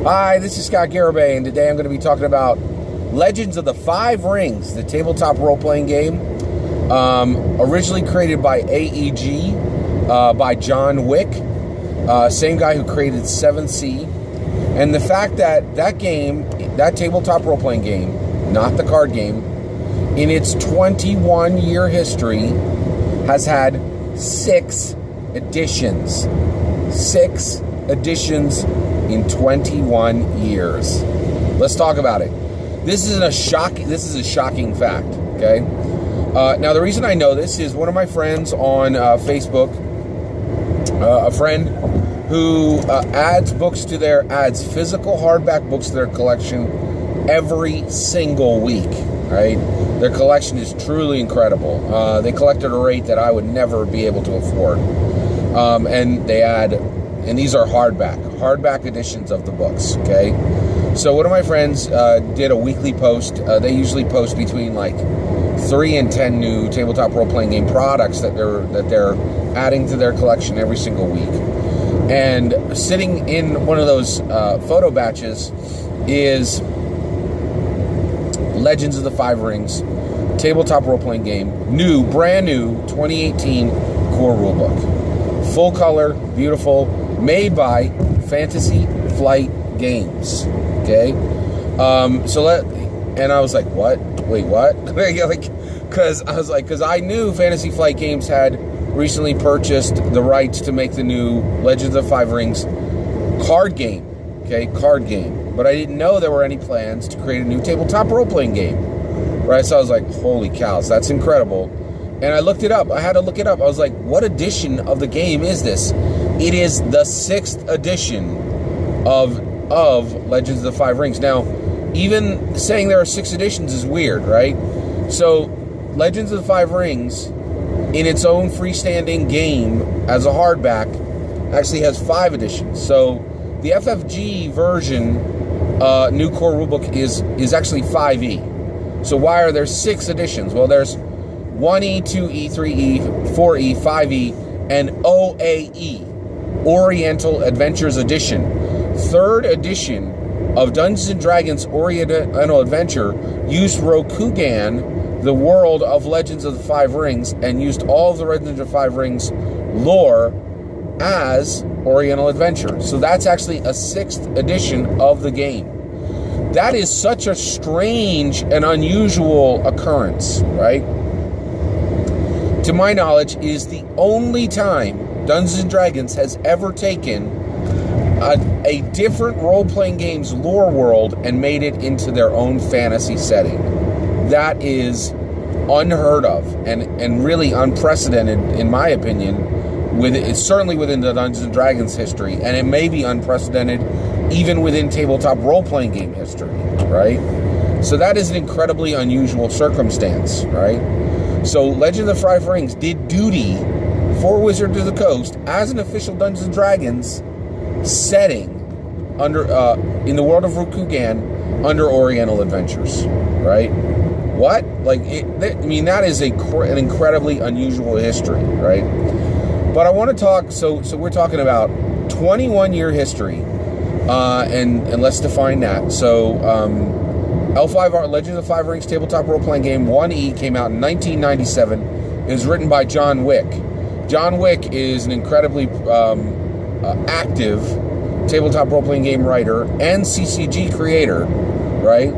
Hi, this is Scott Garibay, and today I'm going to be talking about Legends of the Five Rings, the tabletop role-playing game, originally created by AEG, by John Wick, same guy who created 7th Sea, and the fact that that game, that tabletop role-playing game, not the card game, in its 21-year history, has had 6 editions. 6 editions in 21 years. Let's talk about it. This is a shocking fact, okay? Now, the reason I know this is one of my friends on Facebook, a friend who adds physical hardback books to their collection every single week, right? Their collection is truly incredible. They collect at a rate that I would never be able to afford. And these are hardback editions of the books, okay? So one of my friends did a weekly post. They usually post between like 3 and 10 new tabletop role-playing game products that they're adding to their collection every single week. And sitting in one of those photo batches is Legends of the Five Rings, tabletop role-playing game, brand new 2018 core rulebook. Full color, beautiful, made by Fantasy Flight Games. Okay, and I was like, what? Wait, what? Because I knew Fantasy Flight Games had recently purchased the rights to make the new Legends of the Five Rings card game. Okay, card game. But I didn't know there were any plans to create a new tabletop role-playing game. Right? So I was like, holy cows, that's incredible. And I looked it up. I had to look it up. I was like, what edition of the game is this? It is the 6th edition of Legends of the Five Rings. Now, even saying there are 6 editions is weird, right? So, Legends of the Five Rings, in its own freestanding game as a hardback, actually has 5 editions. So, the FFG version, new core rulebook, is actually 5e. So, why are there 6 editions? Well, there's 1E, 2E, 3E, 4E, 5E, and OAE, Oriental Adventures Edition. 3rd edition of Dungeons & Dragons Oriental Adventure used Rokugan, the world of Legends of the Five Rings, and used all of the Legends of the Five Rings lore as Oriental Adventure. So that's actually a 6th edition of the game. That is such a strange and unusual occurrence, right? To my knowledge, is the only time Dungeons & Dragons has ever taken a different role-playing game's lore world and made it into their own fantasy setting. That is unheard of and really unprecedented, in my opinion. It's certainly within the Dungeons & Dragons history, and it may be unprecedented even within tabletop role-playing game history, right? So that is an incredibly unusual circumstance, right? So Legend of the Five Rings did duty for Wizards of the Coast as an official Dungeons & Dragons setting under in the world of Rokugan under Oriental Adventures, right? What? That is an incredibly unusual history, right? But I want to talk, so we're talking about 21-year history, and let's define that. So, L5R, Legends of the Five Rings tabletop role-playing game 1E came out in 1997. It was written by John Wick. John Wick is an incredibly active tabletop role-playing game writer and CCG creator, right?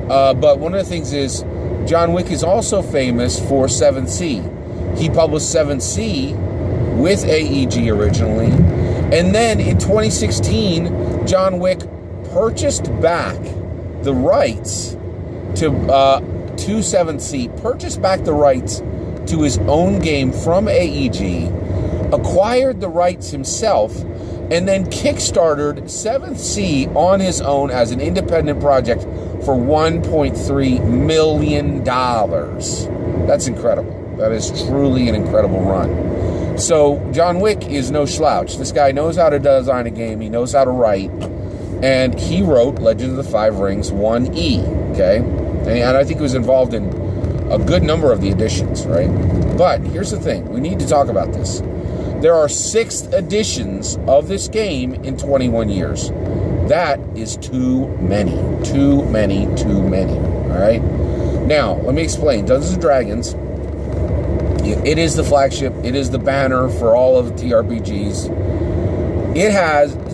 But one of the things is, John Wick is also famous for 7th Sea. He published 7th Sea with AEG originally. And then in 2016, John Wick purchased back the rights to 7th Sea, purchased back the rights to his own game from AEG, acquired the rights himself, and then kickstarted 7th Sea on his own as an independent project for $1.3 million. That's incredible. That is truly an incredible run. So John Wick is no slouch. This guy knows how to design a game. He knows how to write. And he wrote Legends of the Five Rings 1E, okay? And I think he was involved in a good number of the editions, right? But here's the thing. We need to talk about this. There are 6 editions of this game in 21 years. That is too many. Too many. All right? Now, let me explain. Dungeons & Dragons, it is the flagship. It is the banner for all of TRPGs.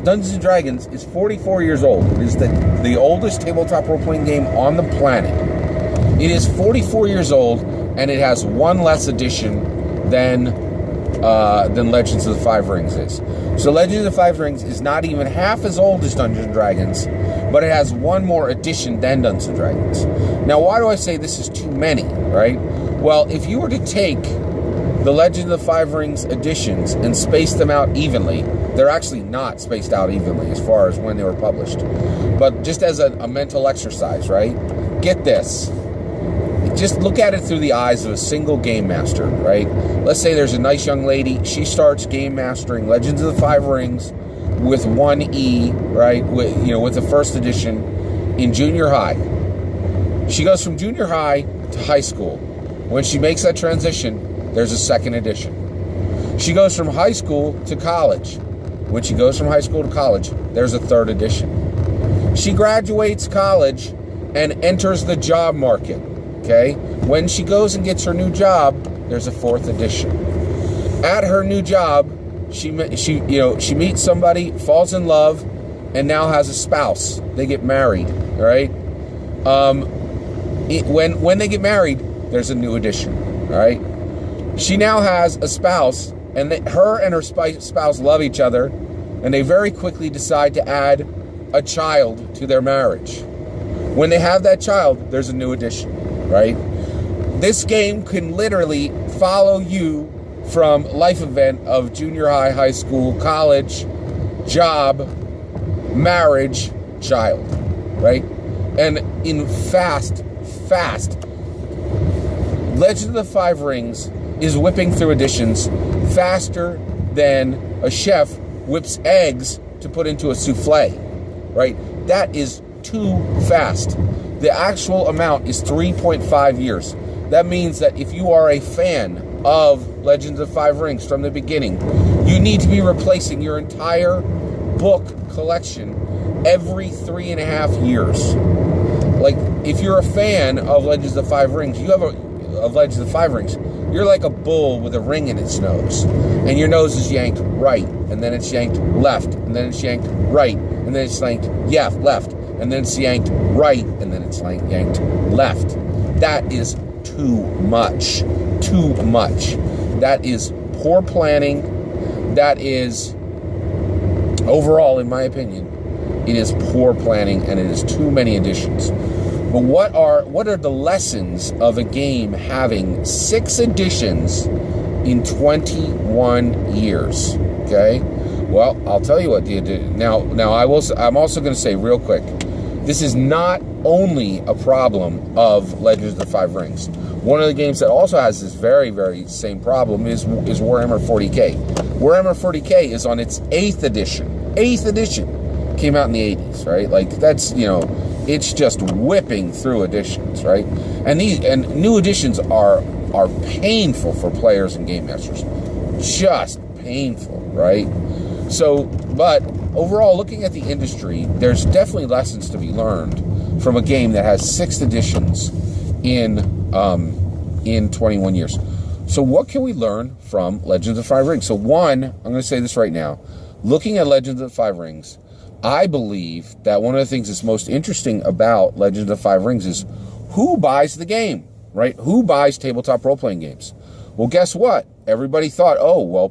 Dungeons & Dragons is 44 years old. It is the oldest tabletop role-playing game on the planet. It is 44 years old, and it has one less edition than Legends of the Five Rings is. So Legends of the Five Rings is not even half as old as Dungeons & Dragons, but it has one more edition than Dungeons & Dragons. Now, why do I say this is too many, right? Well, if you were to take the Legend of the Five Rings editions and space them out evenly, they're actually not spaced out evenly as far as when they were published. But just as a mental exercise, right? Get this. Just look at it through the eyes of a single game master, right? Let's say there's a nice young lady. She starts game mastering Legends of the Five Rings with 1E, right? With the first edition in junior high. She goes from junior high to high school. When she makes that transition, there's a second edition. She goes from high school to college. When she goes from high school to college, there's a third edition. She graduates college and enters the job market. Okay? When she goes and gets her new job, there's a fourth edition. At her new job, she meets somebody, falls in love, and now has a spouse. They get married, all right? When they get married, there's a new edition, all right? She now has a spouse, and her and her spouse love each other, and they very quickly decide to add a child to their marriage. When they have that child, there's a new edition, right? This game can literally follow you from life event of junior high, high school, college, job, marriage, child, right? And in fast, Legend of the Five Rings is whipping through editions faster than a chef whips eggs to put into a souffle, right? That is too fast. The actual amount is 3.5 years. That means that if you are a fan of Legends of Five Rings from the beginning, you need to be replacing your entire book collection every 3.5 years. Like, if you're a fan of Legends of Five Rings, of Legends of Five Rings, you're like a bull with a ring in its nose. And your nose is yanked right, and then it's yanked left, and then it's yanked right, and then it's yanked left, and then it's yanked right, and then it's yanked left. That is too much. Too much. That is poor planning. That is, overall, in my opinion, it is poor planning, and it is too many editions. But what are the lessons of a game having 6 editions in 21 years? Okay? Well, I'll tell you what. Now I'm also going to say real quick, this is not only a problem of Legends of the Five Rings. One of the games that also has this very, very same problem is Warhammer 40K. Warhammer 40K is on its 8th edition. 8th edition. Came out in the 80s, right? Like, that's, it's just whipping through editions, right? And new editions are painful for players and game masters. Just painful, right? So, but overall, looking at the industry, there's definitely lessons to be learned from a game that has 6 editions in 21 years. So what can we learn from Legends of the Five Rings? So one, I'm going to say this right now. Looking at Legends of the Five Rings, I believe that one of the things that's most interesting about Legends of the Five Rings is who buys the game, right? Who buys tabletop role-playing games? Well, guess what? Everybody thought,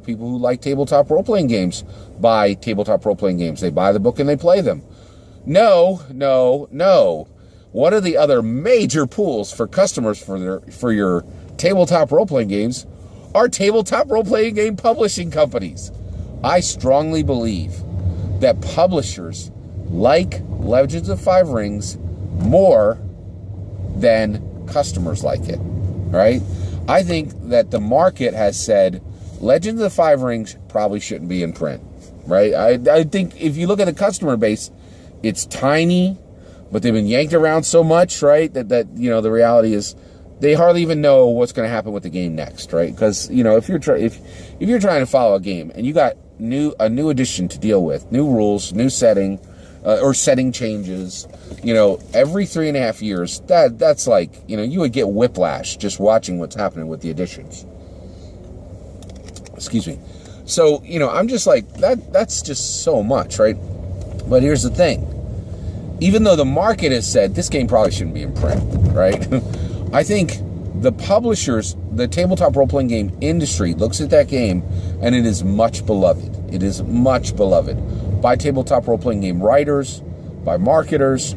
people who like tabletop role-playing games buy tabletop role-playing games. They buy the book and they play them. No. One of the other major pools for customers for your tabletop role-playing games are tabletop role-playing game publishing companies. I strongly believe that publishers like Legends of Five Rings more than customers like it, right? I think that the market has said Legends of the Five Rings probably shouldn't be in print, right? I think if you look at the customer base, it's tiny, but they've been yanked around so much, right? That the reality is they hardly even know what's going to happen with the game next, right? Because if you're trying to follow a game and you got a new edition to deal with, new rules, new setting, or setting changes. Every 3.5 years, that's like, you would get whiplash just watching what's happening with the editions. Excuse me. So, I'm just like, that's just so much, right? But here's the thing. Even though the market has said this game probably shouldn't be in print, right? I think the publishers, the tabletop role-playing game industry looks at that game and it is much beloved. It is much beloved by tabletop role-playing game writers, by marketers.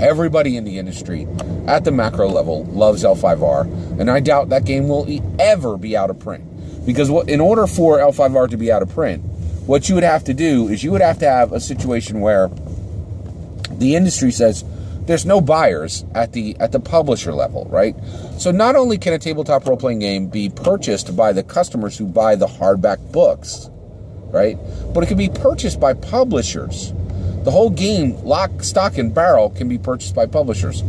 Everybody in the industry at the macro level loves L5R, and I doubt that game will ever be out of print. Because in order for L5R to be out of print, what you would have to do is you would have to have a situation where the industry says there's no buyers at the publisher level, right? So not only can a tabletop role-playing game be purchased by the customers who buy the hardback books, right? But it can be purchased by publishers. The whole game, lock, stock, and barrel, can be purchased by publishers.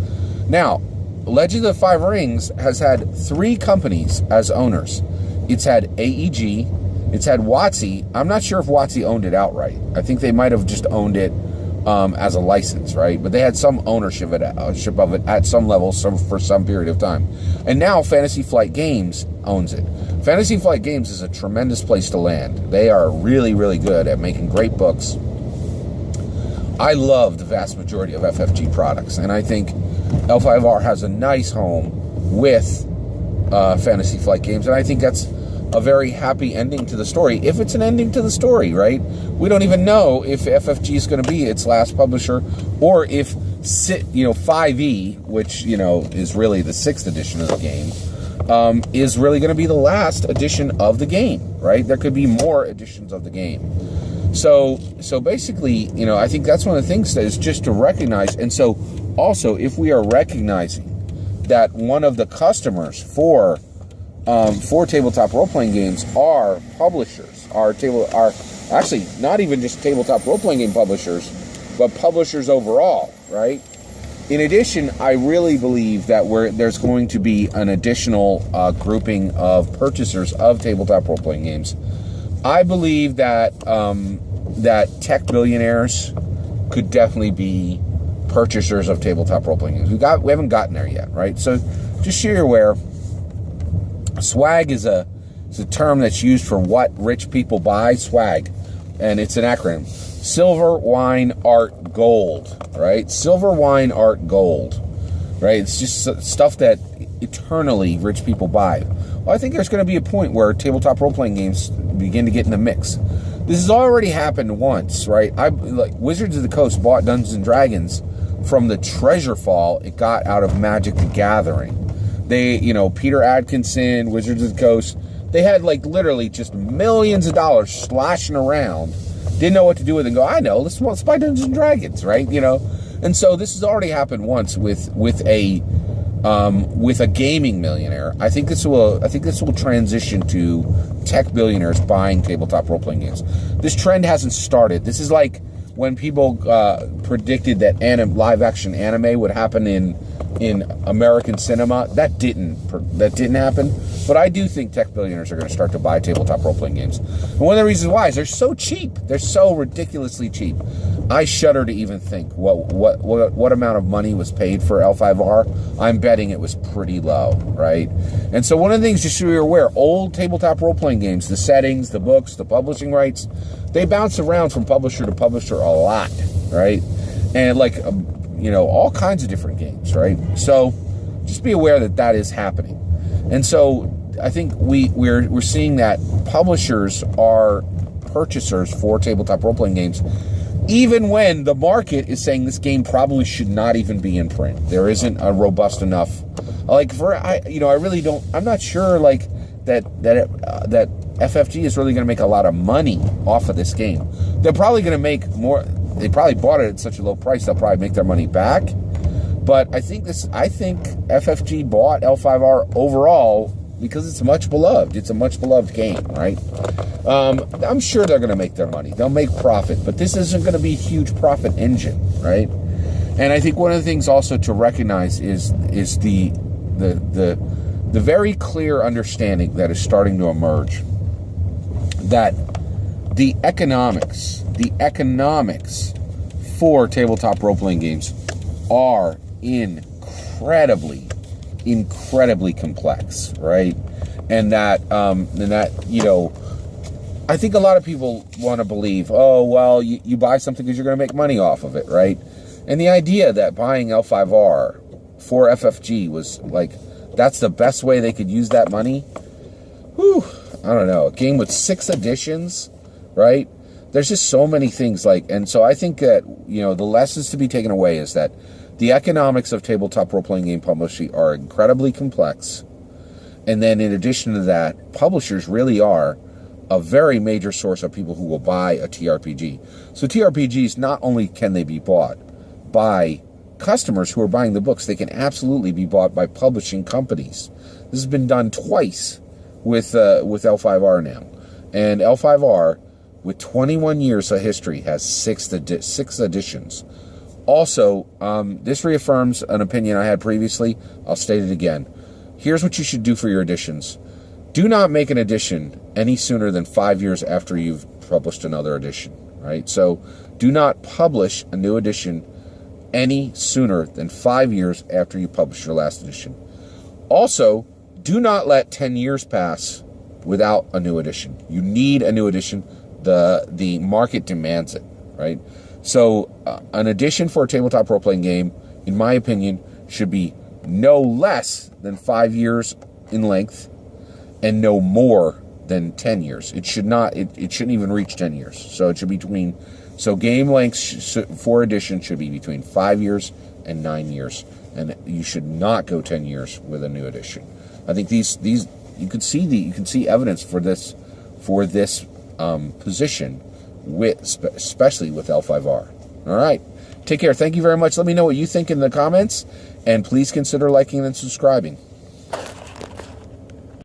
Now, Legend of the Five Rings has had 3 companies as owners. It's had AEG, it's had WotC. I'm not sure if WotC owned it outright. I think they might have just owned it as a license, right? But they had some ownership of it at some level for some period of time. And now Fantasy Flight Games owns it. Fantasy Flight Games is a tremendous place to land. They are really, really good at making great books. I love the vast majority of FFG products, and I think L5R has a nice home with Fantasy Flight Games, and I think that's a very happy ending to the story, if it's an ending to the story, right? We don't even know if FFG is going to be its last publisher, or if 5e, which is really the 6th edition of the game, is really going to be the last edition of the game, right? There could be more editions of the game. So basically, I think that's one of the things that is just to recognize. And so also, if we are recognizing that one of the customers for tabletop role-playing games are publishers, are actually not even just tabletop role-playing game publishers, but publishers overall, right? In addition, I really believe that there's going to be an additional grouping of purchasers of tabletop role-playing games. I believe that tech billionaires could definitely be purchasers of tabletop role-playing games. We haven't gotten there yet, right? So just so you're aware, swag is a term that's used for what rich people buy. Swag, and it's an acronym: silver, wine, art, gold. Right? Silver, wine, art, gold. Right? It's just stuff that eternally rich people buy. Well, I think there's going to be a point where tabletop role-playing games begin to get in the mix. This has already happened once, right? Wizards of the Coast bought Dungeons and Dragons from the treasure fall it got out of Magic the Gathering. They, Peter Adkinson, Wizards of the Coast, they had literally just millions of dollars sloshing around, didn't know what to do with it, and go, I know, let's buy Dungeons and Dragons, right? And so this has already happened once with a gaming millionaire. I think this will transition to tech billionaires buying tabletop role-playing games. This trend hasn't started. This is like when people predicted that live-action anime would happen in American cinema. That didn't happen. But I do think tech billionaires are going to start to buy tabletop role-playing games. And one of the reasons why is they're so cheap. They're so ridiculously cheap. I shudder to even think what amount of money was paid for L5R. I'm betting it was pretty low, right? And so one of the things, just so you're aware, old tabletop role-playing games, the settings, the books, the publishing rights, they bounce around from publisher to publisher a lot, right? And all kinds of different games, right? So just be aware that is happening. And so I think we're seeing that publishers are purchasers for tabletop role-playing games, even when the market is saying this game probably should not even be in print. There isn't a robust enough. I really don't. I'm not sure that FFG is really going to make a lot of money off of this game. They're probably going to make more. They probably bought it at such a low price, they'll probably make their money back. But I think FFG bought L5R overall because it's much beloved. It's a much beloved game, right? I'm sure they're going to make their money. They'll make profit, but this isn't going to be a huge profit engine, right? And I think one of the things also to recognize is the very clear understanding that is starting to emerge that the economics for tabletop role-playing games are incredibly complex, right? And that, I think a lot of people want to believe, oh, well, you buy something because you're going to make money off of it, right? And the idea that buying L5R for FFG was like, that's the best way they could use that money. Whew, I don't know. A game with 6 editions, right? There's just so many things and so I think that, the lessons to be taken away is that the economics of tabletop role-playing game publishing are incredibly complex. And then in addition to that, publishers really are a very major source of people who will buy a TRPG. So TRPGs, not only can they be bought by customers who are buying the books, they can absolutely be bought by publishing companies. This has been done twice with L5R now. And L5R, with 21 years of history, has 6 editions. Also, this reaffirms an opinion I had previously. I'll state it again. Here's what you should do for your editions. Do not make an edition any sooner than 5 years after you've published another edition, right? So do not publish a new edition any sooner than 5 years after you publish your last edition. Also, do not let 10 years pass without a new edition. You need a new edition. The market demands it, right? So an edition for a tabletop role-playing game, in my opinion, should be no less than 5 years in length and no more than 10 years. It should not. It shouldn't even reach 10 years. So it should be between. So game lengths for edition should be between 5 years and 9 years, and you should not go 10 years with a new edition. I think these you can see evidence for this position especially with L5R. All right, take care. Thank you very much. Let me know what you think in the comments, and please consider liking and subscribing.